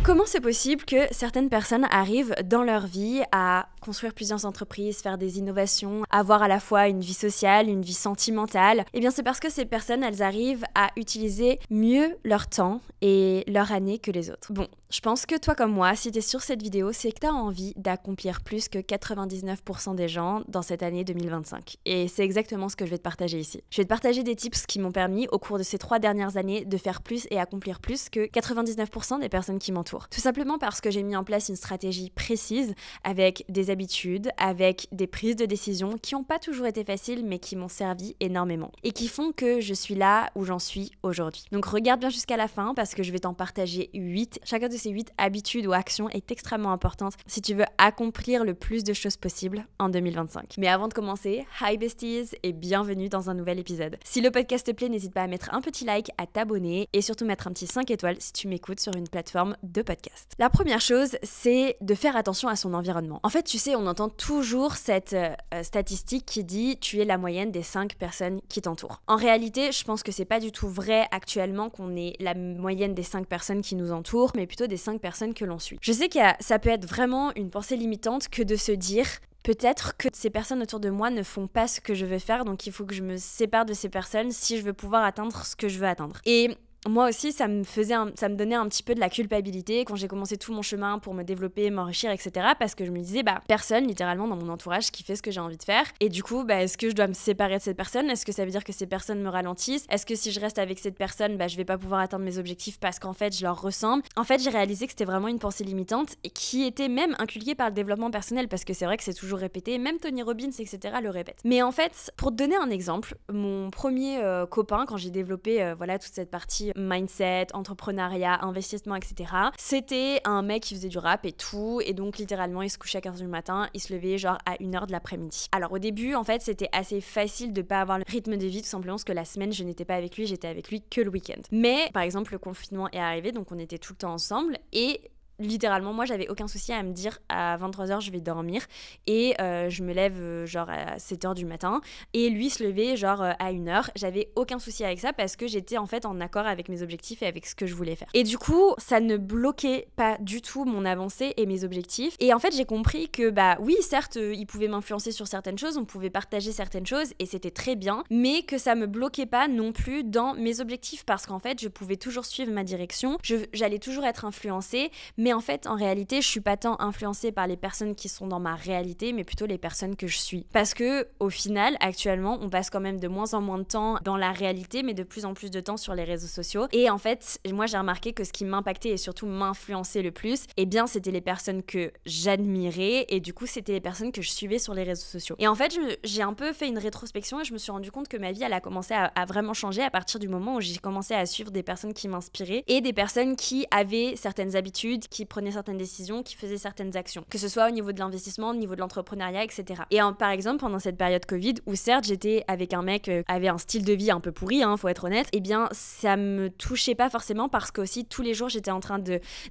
Comment c'est possible que certaines personnes arrivent dans leur vie à construire plusieurs entreprises, faire des innovations, avoir à la fois une vie sociale, une vie sentimentale? Eh bien, c'est parce que ces personnes, elles arrivent à utiliser mieux leur temps et leur année que les autres. Bon, je pense que toi comme moi, si t'es sur cette vidéo, c'est que t'as envie d'accomplir plus que 99% des gens dans cette année 2025. Et c'est exactement ce que je vais te partager ici. Je vais te partager des tips qui m'ont permis, au cours de ces 3 dernières années, de faire plus et accomplir plus que 99% des personnes qui m'entourent. Tout simplement parce que j'ai mis en place une stratégie précise avec des habitudes, avec des prises de décision qui n'ont pas toujours été faciles mais qui m'ont servi énormément et qui font que je suis là où j'en suis aujourd'hui. Donc regarde bien jusqu'à la fin parce que je vais t'en partager 8. Chacun de ces 8 habitudes ou actions est extrêmement importante si tu veux accomplir le plus de choses possibles en 2025. Mais avant de commencer, hi besties et bienvenue dans un nouvel épisode. Si le podcast te plaît, n'hésite pas à mettre un petit like, à t'abonner et surtout mettre un petit 5 étoiles si tu m'écoutes sur une plateforme de podcast. La première chose, c'est de faire attention à son environnement. En fait, tu sais, on entend toujours cette statistique qui dit tu es la moyenne des 5 personnes qui t'entourent. En réalité, je pense que c'est pas du tout vrai actuellement qu'on est la moyenne des 5 personnes qui nous entourent, mais plutôt des 5 personnes que l'on suit. Je sais que ça peut être vraiment une pensée limitante que de se dire peut-être que ces personnes autour de moi ne font pas ce que je veux faire, donc il faut que je me sépare de ces personnes si je veux pouvoir atteindre ce que je veux atteindre. Et moi aussi, ça me donnait un petit peu de la culpabilité quand j'ai commencé tout mon chemin pour me développer, m'enrichir, etc. Parce que je me disais, personne littéralement dans mon entourage qui fait ce que j'ai envie de faire. Et du coup, est-ce que je dois me séparer de cette personne? Est-ce que ça veut dire que ces personnes me ralentissent? Est-ce que si je reste avec cette personne, je vais pas pouvoir atteindre mes objectifs parce qu'en fait, je leur ressemble? En fait, j'ai réalisé que c'était vraiment une pensée limitante et qui était même inculquée par le développement personnel parce que c'est vrai que c'est toujours répété, même Tony Robbins, etc. le répète. Mais en fait, pour te donner un exemple, mon premier copain, quand j'ai développé toute cette partie mindset, entrepreneuriat, investissement, etc. C'était un mec qui faisait du rap et tout, et donc littéralement il se couchait à 15h du matin, il se levait genre à 1h de l'après-midi. Alors au début, en fait, c'était assez facile de pas avoir le rythme de vie, tout simplement parce que la semaine, je n'étais pas avec lui, j'étais avec lui que le week-end. Mais par exemple, le confinement est arrivé, donc on était tout le temps ensemble, et littéralement, moi, j'avais aucun souci à me dire à 23h, je vais dormir et je me lève à 7h du matin et lui se levait à 1h. J'avais aucun souci avec ça parce que j'étais en fait en accord avec mes objectifs et avec ce que je voulais faire. Et du coup, ça ne bloquait pas du tout mon avancée et mes objectifs. Et en fait, j'ai compris que oui, certes, il pouvait m'influencer sur certaines choses, on pouvait partager certaines choses et c'était très bien, mais que ça me bloquait pas non plus dans mes objectifs parce qu'en fait, je pouvais toujours suivre ma direction, j'allais toujours être influencée, mais en fait, en réalité, je suis pas tant influencée par les personnes qui sont dans ma réalité, mais plutôt les personnes que je suis. Parce que, au final, actuellement, on passe quand même de moins en moins de temps dans la réalité, mais de plus en plus de temps sur les réseaux sociaux. Et en fait, moi, j'ai remarqué que ce qui m'impactait et surtout m'influençait le plus, c'était les personnes que j'admirais et du coup, c'était les personnes que je suivais sur les réseaux sociaux. Et en fait, j'ai un peu fait une rétrospection et je me suis rendu compte que ma vie, elle a commencé à vraiment changer à partir du moment où j'ai commencé à suivre des personnes qui m'inspiraient et des personnes qui avaient certaines habitudes, qui prenaient certaines décisions, qui faisaient certaines actions, que ce soit au niveau de l'investissement, au niveau de l'entrepreneuriat, etc. Et par exemple, pendant cette période Covid, où certes j'étais avec un mec qui avait un style de vie un peu pourri, faut être honnête, ça me touchait pas forcément parce que aussi tous les jours j'étais en train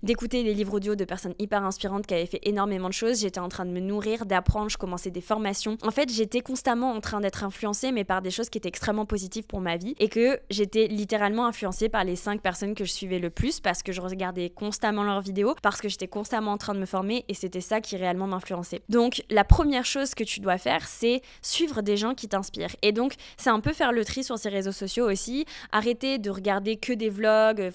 d'écouter des livres audio de personnes hyper inspirantes qui avaient fait énormément de choses, j'étais en train de me nourrir, d'apprendre, je commençais des formations. En fait, j'étais constamment en train d'être influencée, mais par des choses qui étaient extrêmement positives pour ma vie et que j'étais littéralement influencée par les 5 personnes que je suivais le plus parce que je regardais constamment leurs vidéos, parce que j'étais constamment en train de me former et c'était ça qui réellement m'influençait. Donc la première chose que tu dois faire, c'est suivre des gens qui t'inspirent. Et donc c'est un peu faire le tri sur ces réseaux sociaux aussi, arrêter de regarder que des vlogs,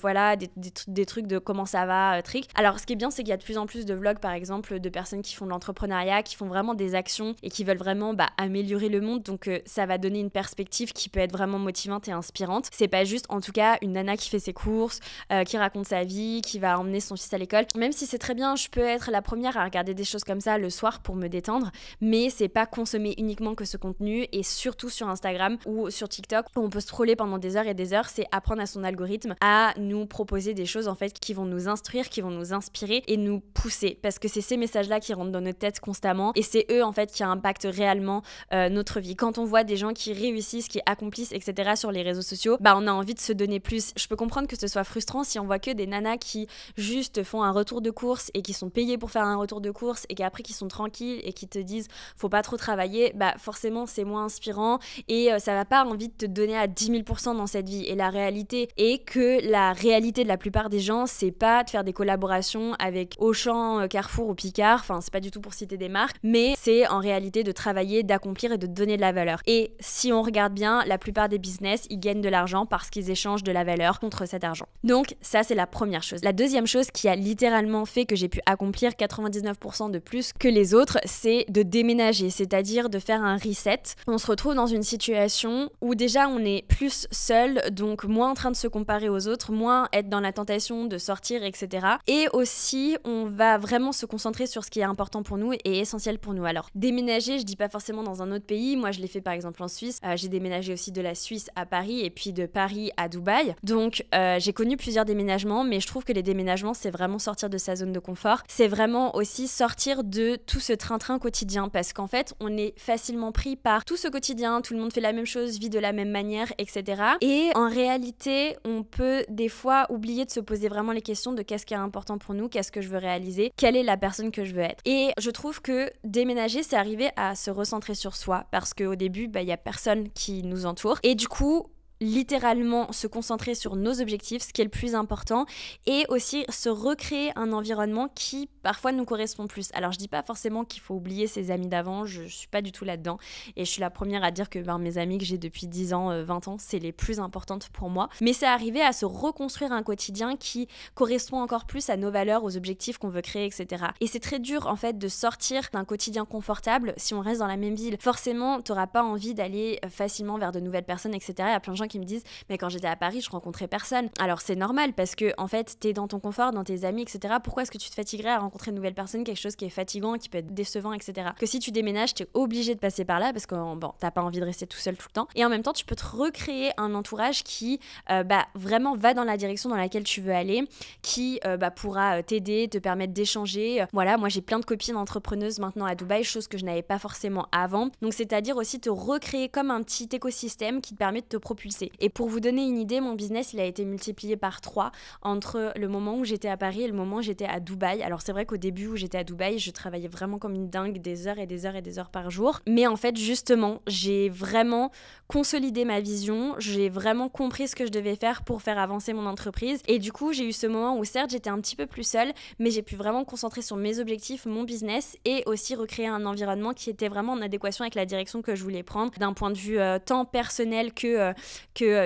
des trucs de comment ça va, trick. Alors ce qui est bien, c'est qu'il y a de plus en plus de vlogs par exemple de personnes qui font de l'entrepreneuriat, qui font vraiment des actions et qui veulent vraiment améliorer le monde, donc ça va donner une perspective qui peut être vraiment motivante et inspirante. C'est pas juste en tout cas une nana qui fait ses courses, qui raconte sa vie, qui va emmener son fils à l'école, même si c'est très bien, je peux être la première à regarder des choses comme ça le soir pour me détendre, mais c'est pas consommer uniquement que ce contenu, et surtout sur Instagram ou sur TikTok où on peut scroller pendant des heures et des heures, c'est apprendre à son algorithme à nous proposer des choses en fait qui vont nous instruire, qui vont nous inspirer et nous pousser, parce que c'est ces messages-là qui rentrent dans notre tête constamment et c'est eux en fait qui impactent réellement notre vie. Quand on voit des gens qui réussissent, qui accomplissent, etc. sur les réseaux sociaux, on a envie de se donner plus. Je peux comprendre que ce soit frustrant si on voit que des nanas qui juste font un retour de course et qui sont payés pour faire un retour de course et qu'après qui sont tranquilles et qui te disent faut pas trop travailler, bah forcément c'est moins inspirant et ça va pas envie de te donner à 10 000% dans cette vie. Et la réalité est que la réalité de la plupart des gens, c'est pas de faire des collaborations avec Auchan, Carrefour ou Picard, enfin c'est pas du tout pour citer des marques, mais c'est en réalité de travailler, d'accomplir et de donner de la valeur. Et si on regarde bien, la plupart des business, ils gagnent de l'argent parce qu'ils échangent de la valeur contre cet argent. Donc ça c'est la première chose. La deuxième chose qui a littéralement fait que j'ai pu accomplir 99% de plus que les autres, c'est de déménager, c'est-à-dire de faire un reset. On se retrouve dans une situation où déjà on est plus seul, donc moins en train de se comparer aux autres, moins être dans la tentation de sortir, etc. Et aussi, on va vraiment se concentrer sur ce qui est important pour nous et essentiel pour nous. Alors, déménager, je dis pas forcément dans un autre pays. Moi, je l'ai fait par exemple en Suisse. J'ai déménagé aussi de la Suisse à Paris et puis de Paris à Dubaï. Donc, j'ai connu plusieurs déménagements, mais je trouve que les déménagements, c'est vraiment sortir de sa zone de confort. C'est vraiment aussi sortir de tout ce train-train quotidien parce qu'en fait, on est facilement pris par tout ce quotidien, tout le monde fait la même chose, vit de la même manière, etc. Et en réalité, on peut des fois oublier de se poser vraiment les questions de qu'est-ce qui est important pour nous, qu'est-ce que je veux réaliser, quelle est la personne que je veux être. Et je trouve que déménager, c'est arriver à se recentrer sur soi parce qu'au début, il y a personne qui nous entoure. Et du coup, littéralement se concentrer sur nos objectifs, ce qui est le plus important, et aussi se recréer un environnement qui parfois nous correspond plus. Alors je dis pas forcément qu'il faut oublier ses amis d'avant, je suis pas du tout là-dedans, et je suis la première à dire que mes amis que j'ai depuis 10 ans, 20 ans, c'est les plus importantes pour moi, mais c'est arriver à se reconstruire un quotidien qui correspond encore plus à nos valeurs, aux objectifs qu'on veut créer, etc. Et c'est très dur en fait de sortir d'un quotidien confortable si on reste dans la même ville. Forcément, t'auras pas envie d'aller facilement vers de nouvelles personnes, etc. Il y a plein de gens qui me disent mais quand j'étais à Paris je rencontrais personne. Alors c'est normal parce que en fait t'es dans ton confort, dans tes amis, etc. Pourquoi est-ce que tu te fatiguerais à rencontrer de nouvelles personnes, quelque chose qui est fatigant, qui peut être décevant, etc. Que si tu déménages t'es obligé de passer par là parce que t'as pas envie de rester tout seul tout le temps, et en même temps tu peux te recréer un entourage qui vraiment va dans la direction dans laquelle tu veux aller, qui pourra t'aider, te permettre d'échanger. Voilà, moi j'ai plein de copines entrepreneuses maintenant à Dubaï, chose que je n'avais pas forcément avant, donc c'est-à-dire aussi te recréer comme un petit écosystème qui te permet de te propulser. Et pour vous donner une idée, mon business, il a été multiplié par 3 entre le moment où j'étais à Paris et le moment où j'étais à Dubaï. Alors c'est vrai qu'au début où j'étais à Dubaï, je travaillais vraiment comme une dingue, des heures et des heures et des heures par jour. Mais en fait, justement, j'ai vraiment consolidé ma vision, j'ai vraiment compris ce que je devais faire pour faire avancer mon entreprise. Et du coup, j'ai eu ce moment où certes, j'étais un petit peu plus seule, mais j'ai pu vraiment me concentrer sur mes objectifs, mon business, et aussi recréer un environnement qui était vraiment en adéquation avec la direction que je voulais prendre, d'un point de vue tant personnel que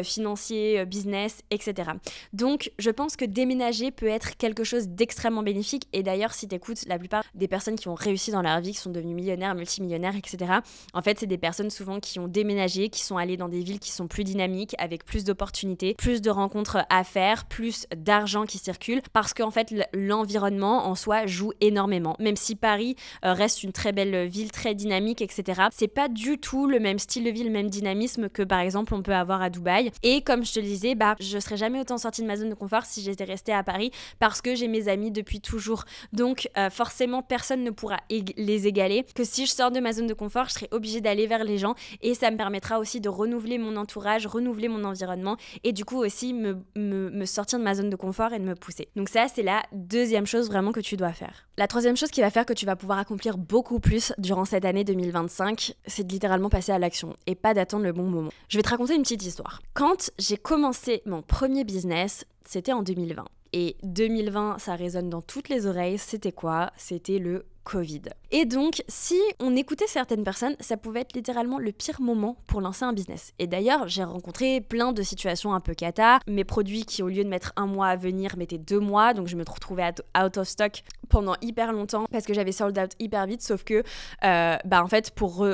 financier, business, etc. Donc, je pense que déménager peut être quelque chose d'extrêmement bénéfique. Et d'ailleurs, si t'écoutes la plupart des personnes qui ont réussi dans leur vie, qui sont devenues millionnaires, multimillionnaires, etc., en fait, c'est des personnes souvent qui ont déménagé, qui sont allées dans des villes qui sont plus dynamiques, avec plus d'opportunités, plus de rencontres à faire, plus d'argent qui circule, parce qu'en fait, l'environnement en soi joue énormément. Même si Paris reste une très belle ville, très dynamique, etc., c'est pas du tout le même style de vie, le même dynamisme que par exemple on peut avoir à Dubaï. Et comme je te le disais, je serais jamais autant sortie de ma zone de confort si j'étais restée à Paris parce que j'ai mes amis depuis toujours. Donc forcément, personne ne pourra les égaler. Que si je sors de ma zone de confort, je serai obligée d'aller vers les gens et ça me permettra aussi de renouveler mon entourage, renouveler mon environnement et du coup aussi me sortir de ma zone de confort et de me pousser. Donc ça, c'est la deuxième chose vraiment que tu dois faire. La troisième chose qui va faire que tu vas pouvoir accomplir beaucoup plus durant cette année 2025, c'est de littéralement passer à l'action et pas d'attendre le bon moment. Je vais te raconter une petite histoire. Quand j'ai commencé mon premier business, c'était en 2020. Et 2020, ça résonne dans toutes les oreilles. C'était quoi ? C'était le Covid. Et donc, si on écoutait certaines personnes, ça pouvait être littéralement le pire moment pour lancer un business. Et d'ailleurs, j'ai rencontré plein de situations un peu cata. Mes produits qui, au lieu de mettre 1 mois à venir, mettaient 2 mois. Donc, je me retrouvais out of stock pendant hyper longtemps parce que j'avais sold out hyper vite. Sauf que, en fait, pour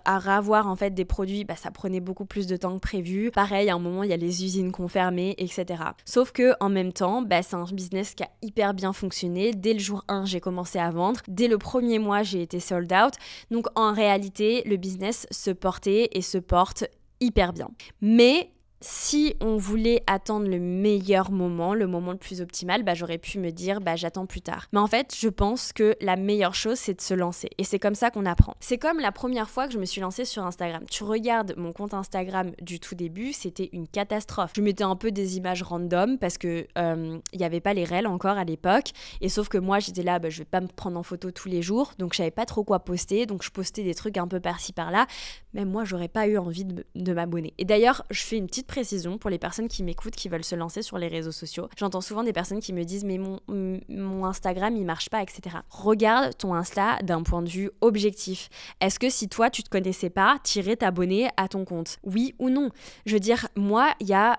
avoir en fait des produits, ça prenait beaucoup plus de temps que prévu. Pareil, à un moment, il y a les usines qui ont fermé, etc. Sauf que, en même temps, c'est un business qui a hyper bien fonctionné. Dès le jour 1, j'ai commencé à vendre. Dès le premier mois, j'ai été sold out. Donc, en réalité, le business se portait et se porte hyper bien. Mais Si on voulait attendre le meilleur moment, le moment le plus optimal, j'aurais pu me dire j'attends plus tard. Mais en fait, je pense que la meilleure chose, c'est de se lancer. Et c'est comme ça qu'on apprend. C'est comme la première fois que je me suis lancée sur Instagram. Tu regardes mon compte Instagram du tout début, c'était une catastrophe. Je mettais un peu des images random parce que il n'y avait pas les réels encore à l'époque. Et sauf que moi, j'étais là, je vais pas me prendre en photo tous les jours. Donc, je savais pas trop quoi poster. Donc, je postais des trucs un peu par-ci par-là. Même moi, j'aurais pas eu envie de m'abonner. Et d'ailleurs, je fais une petite précision pour les personnes qui m'écoutent, qui veulent se lancer sur les réseaux sociaux. J'entends souvent des personnes qui me disent mais mon Instagram il marche pas, etc. Regarde ton Insta d'un point de vue objectif. Est-ce que si toi tu te connaissais pas, t'irais t'abonner à ton compte? Oui ou non? Je veux dire, moi il y a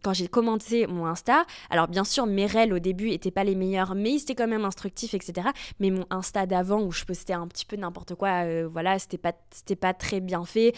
quand j'ai commencé mon Insta, alors bien sûr mes réels au début étaient pas les meilleurs, mais ils étaient quand même instructifs, etc. Mais mon Insta d'avant où je postais un petit peu n'importe quoi, voilà, c'était pas très bien fait,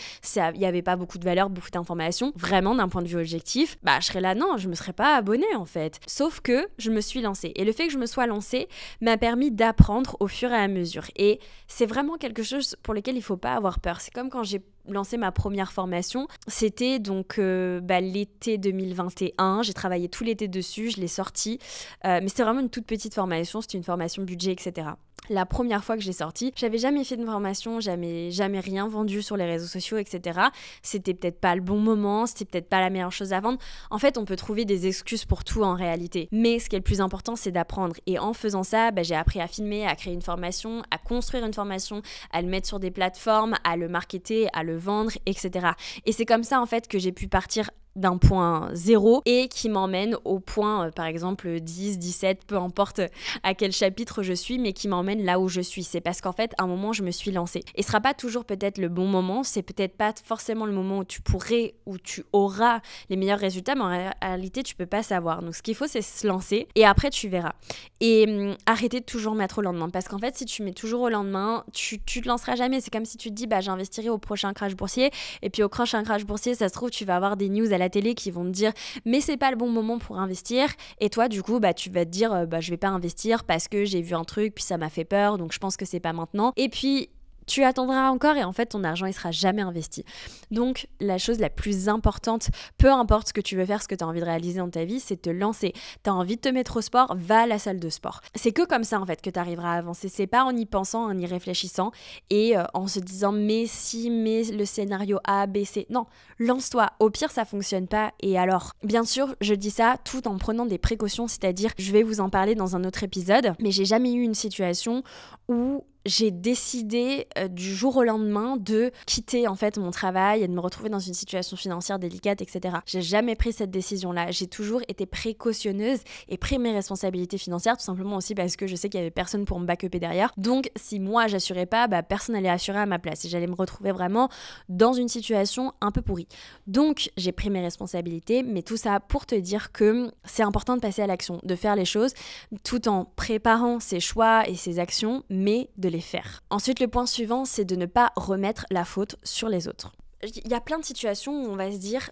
il y avait pas beaucoup de valeur, beaucoup d'informations. Vraiment d'un point de vue objectif, je serais là, non, je me serais pas abonnée en fait. Sauf que je me suis lancée. Et le fait que je me sois lancée m'a permis d'apprendre au fur et à mesure. Et c'est vraiment quelque chose pour lequel il faut pas avoir peur. C'est comme quand j'ai lancé ma première formation. C'était donc l'été 2021. J'ai travaillé tout l'été dessus, je l'ai sortie. Mais c'était vraiment une toute petite formation. C'était une formation budget, etc. La première fois que j'ai sorti, j'avais jamais fait de formation, jamais rien vendu sur les réseaux sociaux, etc. C'était peut-être pas le bon moment, c'était peut-être pas la meilleure chose à vendre. En fait, on peut trouver des excuses pour tout en réalité. Mais ce qui est le plus important, c'est d'apprendre. Et en faisant ça, j'ai appris à filmer, à créer une formation, à construire une formation, à le mettre sur des plateformes, à le marketer, à le vendre, etc. Et c'est comme ça, en fait, que j'ai pu partir d'un point 0 et qui m'emmène au point, par exemple, 10, 17, peu importe à quel chapitre je suis, mais qui m'emmène là où je suis. C'est parce qu'en fait, à un moment, je me suis lancée. Et ce sera pas toujours peut-être le bon moment, c'est peut-être pas forcément le moment où tu pourrais, où tu auras les meilleurs résultats, mais en réalité, tu peux pas savoir. Donc, ce qu'il faut, c'est se lancer et après, tu verras. Et arrêter de toujours mettre au lendemain. Parce qu'en fait, si tu mets toujours au lendemain, tu te lanceras jamais. C'est comme si tu te dis, j'investirai au prochain crash boursier. Et puis, au prochain crash boursier, ça se trouve, tu vas avoir des news à la télé qui vont te dire mais c'est pas le bon moment pour investir, et toi du coup tu vas te dire je vais pas investir parce que j'ai vu un truc puis ça m'a fait peur, donc je pense que c'est pas maintenant, et puis tu attendras encore et en fait ton argent il sera jamais investi. Donc la chose la plus importante, peu importe ce que tu veux faire, ce que tu as envie de réaliser dans ta vie, c'est te lancer. Tu as envie de te mettre au sport, va à la salle de sport. C'est que comme ça en fait que tu arriveras à avancer. C'est pas en y pensant, en y réfléchissant et en se disant mais le scénario A, B, C. Non, lance-toi. Au pire ça fonctionne pas et alors. Bien sûr, je dis ça tout en prenant des précautions, c'est-à-dire je vais vous en parler dans un autre épisode, mais j'ai jamais eu une situation où j'ai décidé du jour au lendemain de quitter en fait mon travail et de me retrouver dans une situation financière délicate, etc. J'ai jamais pris cette décision-là. J'ai toujours été précautionneuse et pris mes responsabilités financières, tout simplement aussi parce que je sais qu'il y avait personne pour me backuper derrière. Donc si moi j'assurais pas, personne n'allait assurer à ma place et j'allais me retrouver vraiment dans une situation un peu pourrie. Donc j'ai pris mes responsabilités, mais tout ça pour te dire que c'est important de passer à l'action, de faire les choses tout en préparant ses choix et ses actions, mais de les faire. Ensuite, le point suivant, c'est de ne pas remettre la faute sur les autres. Il y a plein de situations où on va se dire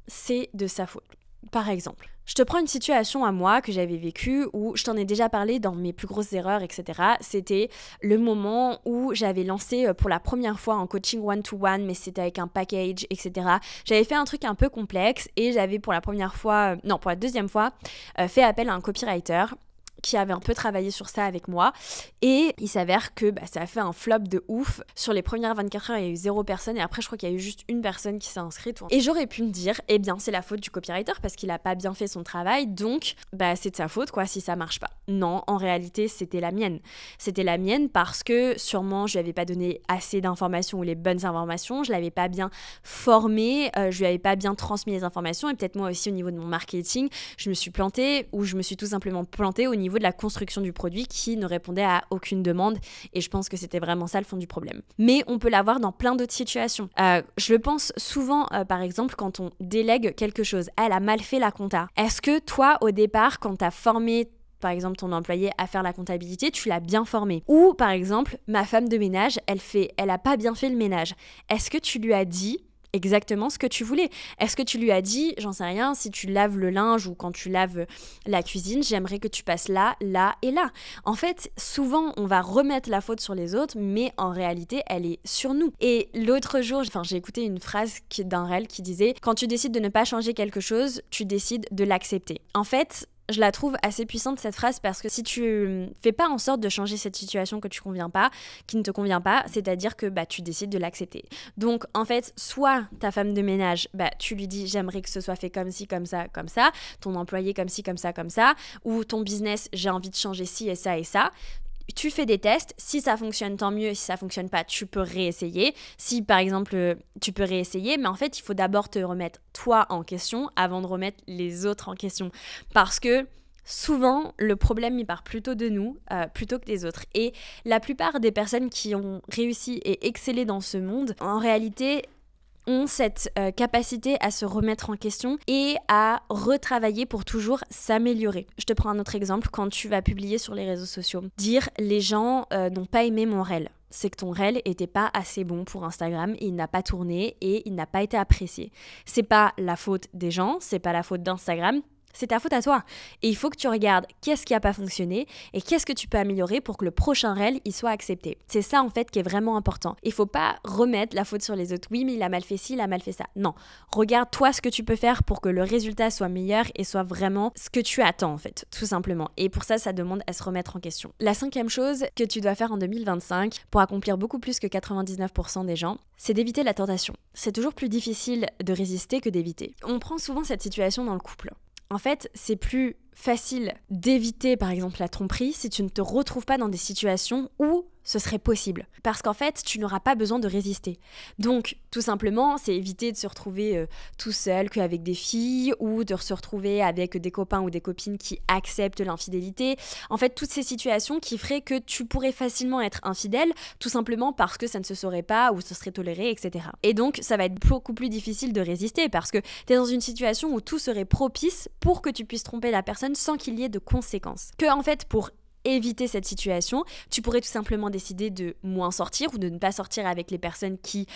c'est de sa faute. Par exemple, je te prends une situation à moi que j'avais vécue où je t'en ai déjà parlé dans mes plus grosses erreurs, etc. C'était le moment où j'avais lancé pour la première fois un coaching one-to-one, mais c'était avec un package, etc. J'avais fait un truc un peu complexe et j'avais pour la deuxième fois, fait appel à un copywriter qui avait un peu travaillé sur ça avec moi, et il s'avère que ça a fait un flop de ouf. Sur les premières 24 heures, il y a eu 0 personne, et après je crois qu'il y a eu juste une personne qui s'est inscrite. Et j'aurais pu me dire, eh bien c'est la faute du copywriter parce qu'il a pas bien fait son travail, donc c'est de sa faute quoi si ça marche pas. Non, en réalité c'était la mienne. C'était la mienne parce que sûrement je lui avais pas donné assez d'informations ou les bonnes informations, je l'avais pas bien formé, je lui avais pas bien transmis les informations, et peut-être moi aussi au niveau de mon marketing, je me suis plantée, ou je me suis tout simplement plantée au niveau de la construction du produit qui ne répondait à aucune demande, et je pense que c'était vraiment ça le fond du problème. Mais on peut l'avoir dans plein d'autres situations. Je le pense souvent, par exemple, quand on délègue quelque chose. Elle a mal fait la compta. Est-ce que toi, au départ, quand t'as formé par exemple ton employé à faire la comptabilité, tu l'as bien formé? Ou par exemple, ma femme de ménage, elle a pas bien fait le ménage. Est-ce que tu lui as dit exactement ce que tu voulais. Est-ce que tu lui as dit, j'en sais rien, si tu laves le linge ou quand tu laves la cuisine, j'aimerais que tu passes là, là et là. En fait, souvent, on va remettre la faute sur les autres, mais en réalité, elle est sur nous. Et l'autre jour, j'ai écouté une phrase d'un réel qui disait « Quand tu décides de ne pas changer quelque chose, tu décides de l'accepter ». En fait, je la trouve assez puissante cette phrase parce que si tu fais pas en sorte de changer cette situation qui ne te convient pas, c'est-à-dire que tu décides de l'accepter. Donc en fait, soit ta femme de ménage, tu lui dis j'aimerais que ce soit fait comme ci, comme ça, ton employé comme ci, comme ça, ou ton business j'ai envie de changer ci et ça et ça. Tu fais des tests, si ça fonctionne tant mieux, si ça fonctionne pas, tu peux réessayer. Si par exemple, tu peux réessayer, mais en fait, il faut d'abord te remettre toi en question avant de remettre les autres en question. Parce que souvent, le problème, il part plutôt de nous, plutôt que des autres. Et la plupart des personnes qui ont réussi et excellé dans ce monde, en réalité, ont cette capacité à se remettre en question et à retravailler pour toujours s'améliorer. Je te prends un autre exemple, quand tu vas publier sur les réseaux sociaux. Dire « les gens n'ont pas aimé mon reel ». C'est que ton reel était pas assez bon pour Instagram et il n'a pas tourné et il n'a pas été apprécié. C'est pas la faute des gens, c'est pas la faute d'Instagram, c'est ta faute à toi. Et il faut que tu regardes qu'est-ce qui a pas fonctionné et qu'est-ce que tu peux améliorer pour que le prochain reel, il soit accepté. C'est ça, en fait, qui est vraiment important. Il faut pas remettre la faute sur les autres. Oui, mais il a mal fait ci, il a mal fait ça. Non. Regarde, toi, ce que tu peux faire pour que le résultat soit meilleur et soit vraiment ce que tu attends, en fait, tout simplement. Et pour ça, ça demande à se remettre en question. La 5e chose que tu dois faire en 2025 pour accomplir beaucoup plus que 99% des gens, c'est d'éviter la tentation. C'est toujours plus difficile de résister que d'éviter. On prend souvent cette situation dans le couple. En fait, c'est plus facile d'éviter par exemple la tromperie si tu ne te retrouves pas dans des situations où ce serait possible. Parce qu'en fait, tu n'auras pas besoin de résister. Donc, tout simplement, c'est éviter de se retrouver tout seul qu'avec des filles ou de se retrouver avec des copains ou des copines qui acceptent l'infidélité. En fait, toutes ces situations qui feraient que tu pourrais facilement être infidèle tout simplement parce que ça ne se saurait pas ou ce serait toléré, etc. Et donc, ça va être beaucoup plus difficile de résister parce que tu es dans une situation où tout serait propice pour que tu puisses tromper la personne sans qu'il y ait de conséquences. Que, en fait, pour éviter cette situation, tu pourrais tout simplement décider de moins sortir ou de ne pas sortir avec les personnes qui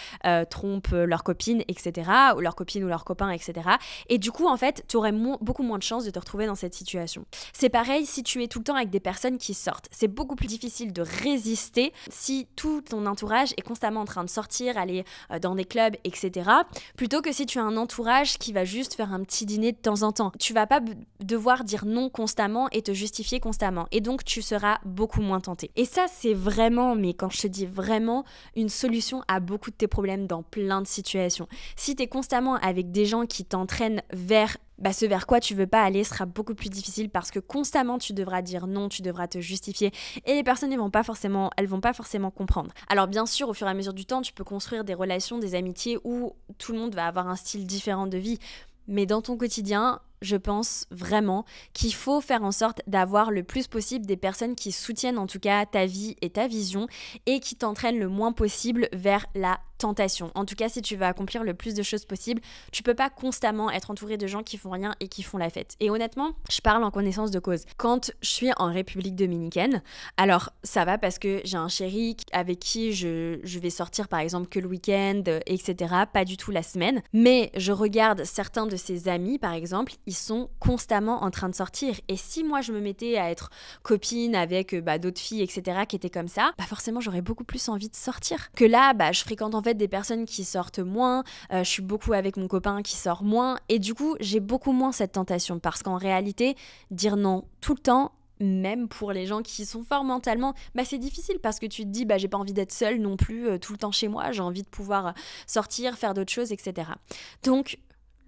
trompent leurs copines, etc. ou leurs copines ou leurs copains, etc. Et du coup, en fait, tu aurais beaucoup moins de chances de te retrouver dans cette situation. C'est pareil si tu es tout le temps avec des personnes qui sortent. C'est beaucoup plus difficile de résister si tout ton entourage est constamment en train de sortir, aller dans des clubs, etc. plutôt que si tu as un entourage qui va juste faire un petit dîner de temps en temps. Tu vas pas devoir dire non constamment et te justifier constamment. Et donc, tu seras beaucoup moins tenté. Et ça, c'est vraiment, mais quand je te dis vraiment, une solution à beaucoup de tes problèmes dans plein de situations. Si tu es constamment avec des gens qui t'entraînent vers ce vers quoi tu veux pas aller sera beaucoup plus difficile parce que constamment tu devras dire non, tu devras te justifier et les personnes elles vont pas forcément comprendre. Alors bien sûr, au fur et à mesure du temps, tu peux construire des relations, des amitiés où tout le monde va avoir un style différent de vie. Mais dans ton quotidien, je pense vraiment qu'il faut faire en sorte d'avoir le plus possible des personnes qui soutiennent en tout cas ta vie et ta vision et qui t'entraînent le moins possible vers la tentation. En tout cas, si tu veux accomplir le plus de choses possible, tu peux pas constamment être entouré de gens qui font rien et qui font la fête. Et honnêtement, je parle en connaissance de cause. Quand je suis en République dominicaine, alors ça va parce que j'ai un chéri avec qui je vais sortir par exemple que le week-end, etc. Pas du tout la semaine. Mais je regarde certains de ses amis par exemple, ils sont constamment en train de sortir. Et si moi je me mettais à être copine avec d'autres filles, etc. qui étaient comme ça, forcément j'aurais beaucoup plus envie de sortir. Que là, je fréquente en fait des personnes qui sortent moins, je suis beaucoup avec mon copain qui sort moins, et du coup j'ai beaucoup moins cette tentation parce qu'en réalité, dire non tout le temps, même pour les gens qui sont forts mentalement, c'est difficile parce que tu te dis j'ai pas envie d'être seule non plus tout le temps chez moi, j'ai envie de pouvoir sortir, faire d'autres choses, etc. Donc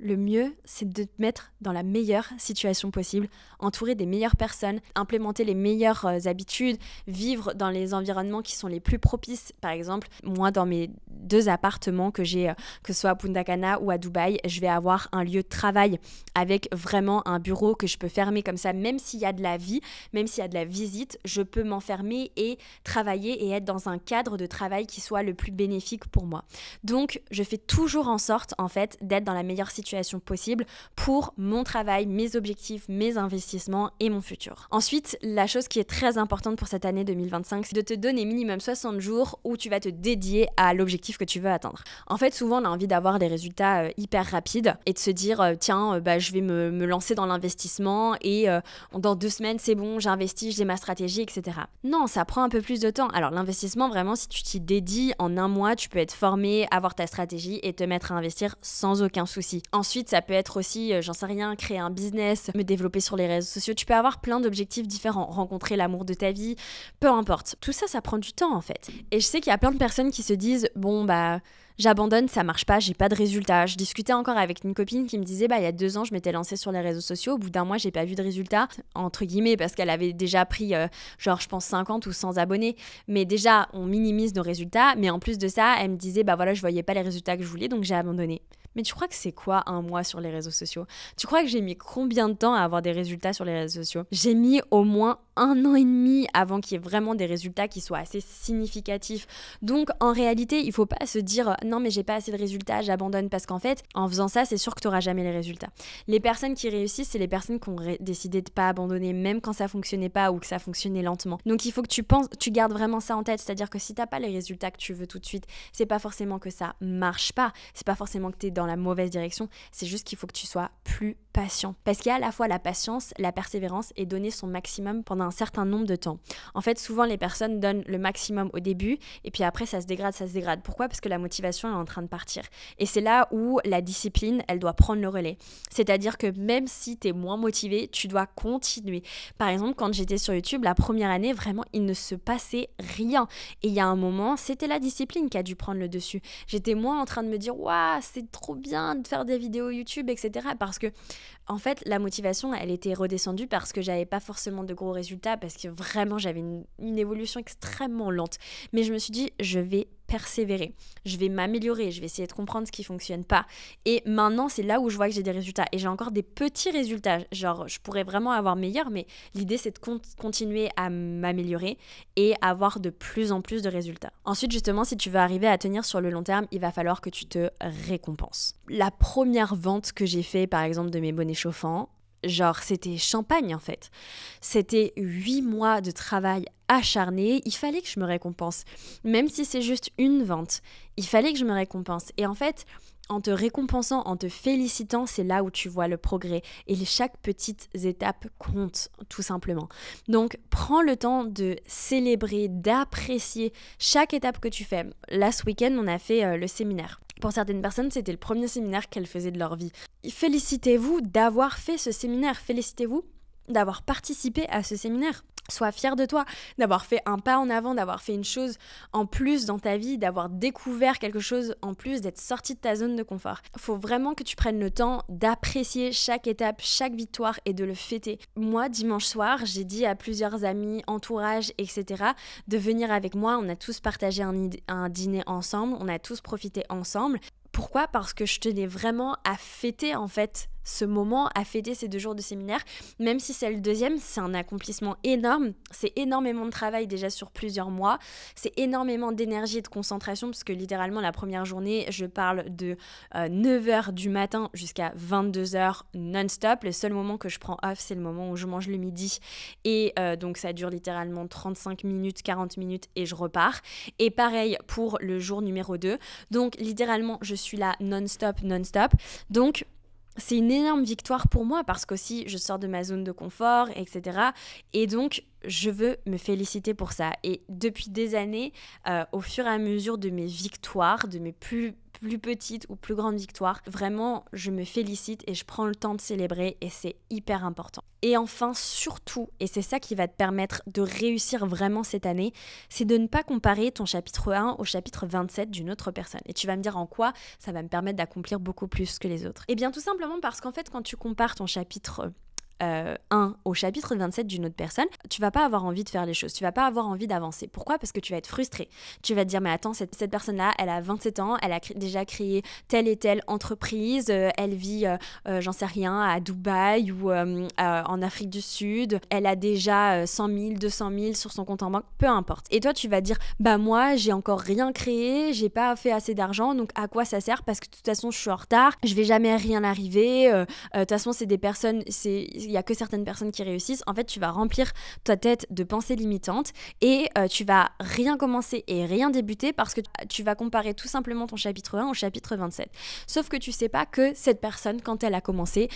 le mieux, c'est de te mettre dans la meilleure situation possible, entourer des meilleures personnes, implémenter les meilleures habitudes, vivre dans les environnements qui sont les plus propices. Par exemple, moi, dans mes 2 appartements que j'ai, que ce soit à Punta Cana ou à Dubaï, je vais avoir un lieu de travail avec vraiment un bureau que je peux fermer comme ça. Même s'il y a de la vie, même s'il y a de la visite, je peux m'enfermer et travailler et être dans un cadre de travail qui soit le plus bénéfique pour moi. Donc, je fais toujours en sorte, en fait, d'être dans la meilleure situation situation possible pour mon travail, mes objectifs, mes investissements et mon futur. Ensuite, la chose qui est très importante pour cette année 2025, c'est de te donner minimum 60 jours où tu vas te dédier à l'objectif que tu veux atteindre. En fait, souvent, on a envie d'avoir des résultats hyper rapides et de se dire, je vais me lancer dans l'investissement et dans 2 semaines, c'est bon, j'investis, j'ai ma stratégie, etc. Non, ça prend un peu plus de temps. Alors, l'investissement, vraiment, si tu t'y dédies en 1 mois, tu peux être formé, avoir ta stratégie et te mettre à investir sans aucun souci. Ensuite, ça peut être aussi, créer un business, me développer sur les réseaux sociaux. Tu peux avoir plein d'objectifs différents, rencontrer l'amour de ta vie, peu importe. Tout ça, ça prend du temps en fait. Et je sais qu'il y a plein de personnes qui se disent, j'abandonne, ça marche pas, j'ai pas de résultats. Je discutais encore avec une copine qui me disait, il y a 2 ans, je m'étais lancée sur les réseaux sociaux. Au bout d'1 mois, j'ai pas vu de résultats, entre guillemets, parce qu'elle avait déjà pris, 50 ou 100 abonnés. Mais déjà, on minimise nos résultats. Mais en plus de ça, elle me disait, je voyais pas les résultats que je voulais, donc j'ai abandonné. Mais tu crois que c'est quoi 1 mois sur les réseaux sociaux? Tu crois que j'ai mis combien de temps à avoir des résultats sur les réseaux sociaux? J'ai mis au moins 1 an et demi avant qu'il y ait vraiment des résultats qui soient assez significatifs. Donc en réalité, il faut pas se dire non mais j'ai pas assez de résultats, j'abandonne, parce qu'en fait, en faisant ça, c'est sûr que tu n'auras jamais les résultats. Les personnes qui réussissent, c'est les personnes qui ont décidé de pas abandonner, même quand ça fonctionnait pas ou que ça fonctionnait lentement. Donc il faut que tu gardes vraiment ça en tête, c'est-à-dire que si t'as pas les résultats que tu veux tout de suite, c'est pas forcément que ça marche pas, c'est pas forcément que t'es dans la mauvaise direction, c'est juste qu'il faut que tu sois plus patient. Parce qu'il y a à la fois la patience, la persévérance et donner son maximum pendant un certain nombre de temps. En fait, souvent les personnes donnent le maximum au début et puis après ça se dégrade. Pourquoi? Parce que la motivation est en train de partir. Et c'est là où la discipline, elle doit prendre le relais. C'est-à-dire que même si tu es moins motivé, tu dois continuer. Par exemple, quand j'étais sur YouTube, la première année, vraiment, il ne se passait rien. Et il y a un moment, c'était la discipline qui a dû prendre le dessus. J'étais moins en train de me dire « Waouh, c'est trop bien de faire des vidéos YouTube, etc. » Parce que en fait, la motivation, elle était redescendue parce que j'avais pas forcément de gros résultats, parce que vraiment, j'avais une évolution extrêmement lente. Mais je me suis dit, je vais persévérer, je vais m'améliorer, je vais essayer de comprendre ce qui fonctionne pas. Et maintenant, c'est là où je vois que j'ai des résultats. Et j'ai encore des petits résultats. Genre, je pourrais vraiment avoir meilleur, mais l'idée, c'est de continuer à m'améliorer et avoir de plus en plus de résultats. Ensuite, justement, si tu veux arriver à tenir sur le long terme, il va falloir que tu te récompenses. La première vente que j'ai fait, par exemple, de mes bonnets chauffants, c'était champagne en fait. C'était 8 mois de travail acharné, il fallait que je me récompense. Même si c'est juste une vente, il fallait que je me récompense. Et en fait, en te récompensant, en te félicitant, c'est là où tu vois le progrès. Et chaque petite étape compte, tout simplement. Donc, prends le temps de célébrer, d'apprécier chaque étape que tu fais. Là, ce week-end, on a fait le séminaire. Pour certaines personnes, c'était le premier séminaire qu'elles faisaient de leur vie. Félicitez-vous d'avoir fait ce séminaire. Félicitez-vous d'avoir participé à ce séminaire. Sois fier de toi, d'avoir fait un pas en avant, d'avoir fait une chose en plus dans ta vie, d'avoir découvert quelque chose en plus, d'être sorti de ta zone de confort. Il faut vraiment que tu prennes le temps d'apprécier chaque étape, chaque victoire et de le fêter. Moi, dimanche soir, j'ai dit à plusieurs amis, entourage, etc. de venir avec moi. On a tous partagé un dîner ensemble, on a tous profité ensemble. Pourquoi? Parce que je tenais vraiment à fêter en fait ce moment, à fêter ces 2 jours de séminaire. Même si c'est le 2e, c'est un accomplissement énorme. C'est énormément de travail déjà sur plusieurs mois. C'est énormément d'énergie et de concentration parce que littéralement la première journée, je parle de 9h du matin jusqu'à 22h non-stop. Le seul moment que je prends off, c'est le moment où je mange le midi. Et donc ça dure littéralement 35 minutes, 40 minutes et je repars. Et pareil pour le jour numéro 2. Donc littéralement, je suis là non-stop. Donc c'est une énorme victoire pour moi parce qu'aussi je sors de ma zone de confort, etc. Et donc je veux me féliciter pour ça. Et depuis des années, au fur et à mesure de mes victoires, de mes plus petites ou plus grandes victoires, vraiment je me félicite et je prends le temps de célébrer et c'est hyper important. Et enfin surtout, et c'est ça qui va te permettre de réussir vraiment cette année, c'est de ne pas comparer ton chapitre 1 au chapitre 27 d'une autre personne. Et tu vas me dire en quoi ça va me permettre d'accomplir beaucoup plus que les autres. Et bien tout simplement parce qu'en fait quand tu compares ton chapitre au chapitre 27 d'une autre personne, tu vas pas avoir envie de faire les choses, tu vas pas avoir envie d'avancer. Pourquoi ? Parce que tu vas être frustré. Tu vas te dire, mais attends, cette personne-là, elle a 27 ans, elle a déjà créé telle et telle entreprise, elle vit, j'en sais rien, à Dubaï ou en Afrique du Sud, elle a déjà 100 000, 200 000 sur son compte en banque, peu importe. Et toi, tu vas dire, bah moi, j'ai encore rien créé, j'ai pas fait assez d'argent, donc à quoi ça sert ? Parce que de toute façon, je suis en retard, je vais jamais rien arriver, de toute façon, c'est des personnes, il y a que certaines personnes qui réussissent. En fait, tu vas remplir ta tête de pensées limitantes et tu vas rien commencer et rien débuter parce que tu vas comparer tout simplement ton chapitre 1 au chapitre 27. Sauf que tu sais pas que cette personne, quand elle a commencé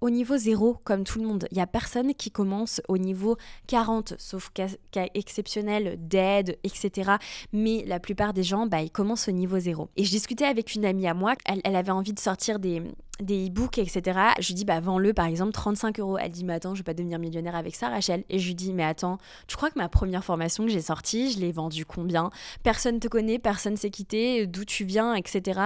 au niveau 0, comme tout le monde. Il n'y a personne qui commence au niveau 40, sauf cas exceptionnel d'aide, etc. Mais la plupart des gens, ils commencent au niveau 0. Et je discutais avec une amie à moi, elle avait envie de sortir des e-books, etc. Je lui dis, vends-le par exemple 35 €. Elle dit, mais attends, je vais pas devenir millionnaire avec ça, Rachel. Et je lui dis, mais attends, tu crois que ma première formation que j'ai sortie, je l'ai vendue combien ? Personne te connaît, personne sait qui t'es, d'où tu viens, etc.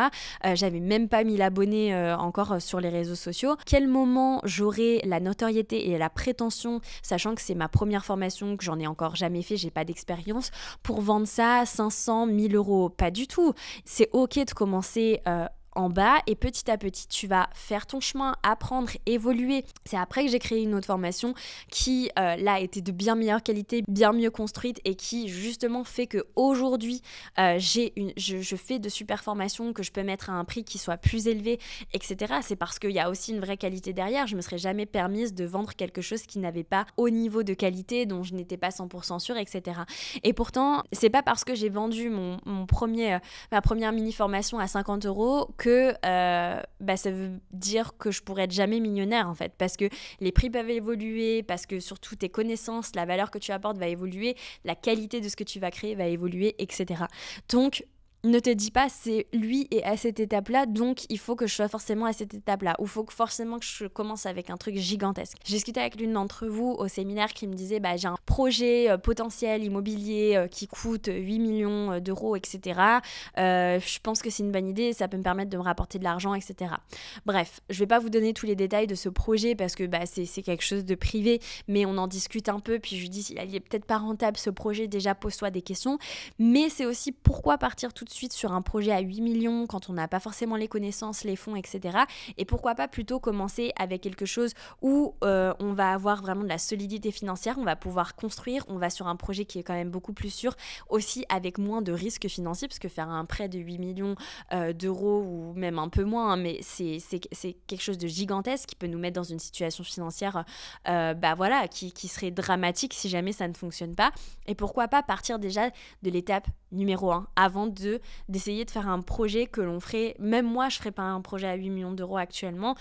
J'avais même pas 1000 abonnés encore sur les réseaux sociaux. Quel moment j'aurai la notoriété et la prétention, sachant que c'est ma première formation, que j'en ai encore jamais fait, j'ai pas d'expérience, pour vendre ça à 500, 1000 €? Pas du tout. C'est ok de commencer en bas et petit à petit tu vas faire ton chemin, apprendre, évoluer. C'est après que j'ai créé une autre formation qui là était de bien meilleure qualité, bien mieux construite et qui justement fait que aujourd'hui je fais de super formations que je peux mettre à un prix qui soit plus élevé, etc. C'est parce qu'il y a aussi une vraie qualité derrière. Je me serais jamais permise de vendre quelque chose qui n'avait pas haut niveau de qualité, dont je n'étais pas 100% sûre, etc. Et pourtant, c'est pas parce que j'ai vendu ma première mini formation à 50 € que ça veut dire que je pourrais être jamais millionnaire en fait, parce que les prix peuvent évoluer, parce que surtout tes connaissances, la valeur que tu apportes va évoluer, la qualité de ce que tu vas créer va évoluer, etc. Donc ne te dis pas c'est lui est à cette étape-là, donc il faut que je sois forcément à cette étape-là, ou il faut forcément que je commence avec un truc gigantesque. J'ai discuté avec l'une d'entre vous au séminaire qui me disait j'ai un projet potentiel immobilier qui coûte 8 millions d'euros, etc. Je pense que c'est une bonne idée, ça peut me permettre de me rapporter de l'argent, etc. Bref, je vais pas vous donner tous les détails de ce projet parce que c'est quelque chose de privé, mais on en discute un peu, puis je lui dis il est peut-être pas rentable ce projet, déjà pose-toi des questions, mais c'est aussi pourquoi partir tout de suite sur un projet à 8 millions quand on n'a pas forcément les connaissances, les fonds, etc. Et pourquoi pas plutôt commencer avec quelque chose où on va avoir vraiment de la solidité financière, on va pouvoir construire, on va sur un projet qui est quand même beaucoup plus sûr, aussi avec moins de risques financiers, parce que faire un prêt de 8 millions d'euros ou même un peu moins, mais c'est quelque chose de gigantesque qui peut nous mettre dans une situation financière qui serait dramatique si jamais ça ne fonctionne pas. Et pourquoi pas partir déjà de l'étape numéro 1 avant d'essayer de faire un projet que l'on ferait, même moi je ferais pas un projet à 8 millions d'euros actuellement,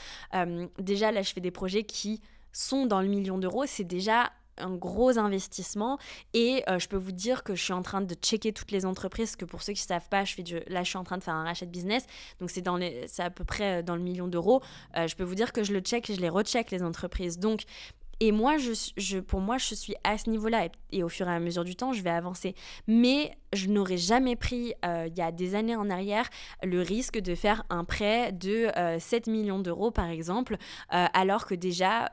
déjà là je fais des projets qui sont dans le million d'euros, c'est déjà un gros investissement et je peux vous dire que je suis en train de checker toutes les entreprises, que pour ceux qui ne savent pas, là je suis en train de faire un rachat de business, donc c'est à peu près dans le million d'euros. Je peux vous dire que je le check et je les recheck les entreprises, donc et moi, pour moi, je suis à ce niveau-là et au fur et à mesure du temps, je vais avancer. Mais je n'aurais jamais pris, il y a des années en arrière, le risque de faire un prêt de 7 millions d'euros, par exemple, alors que déjà,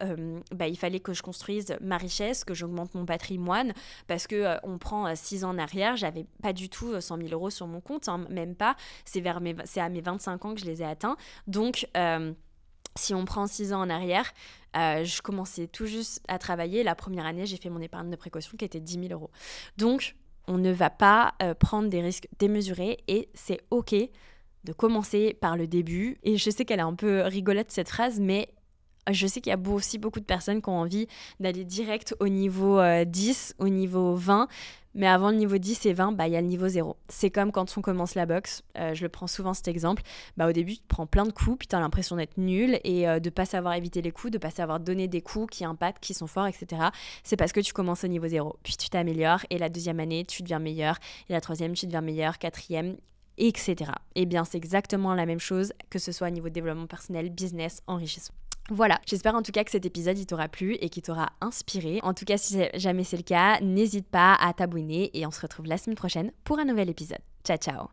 il fallait que je construise ma richesse, que j'augmente mon patrimoine, parce qu'on prend 6 ans en arrière, j'avais pas du tout 100 000 euros sur mon compte, hein, même pas. C'est à mes 25 ans que je les ai atteints. Donc, si on prend 6 ans en arrière, je commençais tout juste à travailler. La première année, j'ai fait mon épargne de précaution qui était 10 000 euros. Donc, on ne va pas prendre des risques démesurés et c'est OK de commencer par le début. Et je sais qu'elle est un peu rigolote cette phrase, mais je sais qu'il y a aussi beaucoup de personnes qui ont envie d'aller direct au niveau 10, au niveau 20. Mais avant le niveau 10 et 20, il y a le niveau 0. C'est comme quand on commence la boxe. Je le prends souvent cet exemple. Au début, tu prends plein de coups, puis tu as l'impression d'être nul et de ne pas savoir éviter les coups, de ne pas savoir donner des coups qui impactent, qui sont forts, etc. C'est parce que tu commences au niveau 0. Puis tu t'améliores et la deuxième année, tu deviens meilleur. Et la troisième, tu deviens meilleur. Quatrième, etc. Eh bien, c'est exactement la même chose, que ce soit au niveau de développement personnel, business, enrichissement. Voilà, j'espère en tout cas que cet épisode il t'aura plu et qu'il t'aura inspiré. En tout cas, si jamais c'est le cas, n'hésite pas à t'abonner et on se retrouve la semaine prochaine pour un nouvel épisode. Ciao, ciao!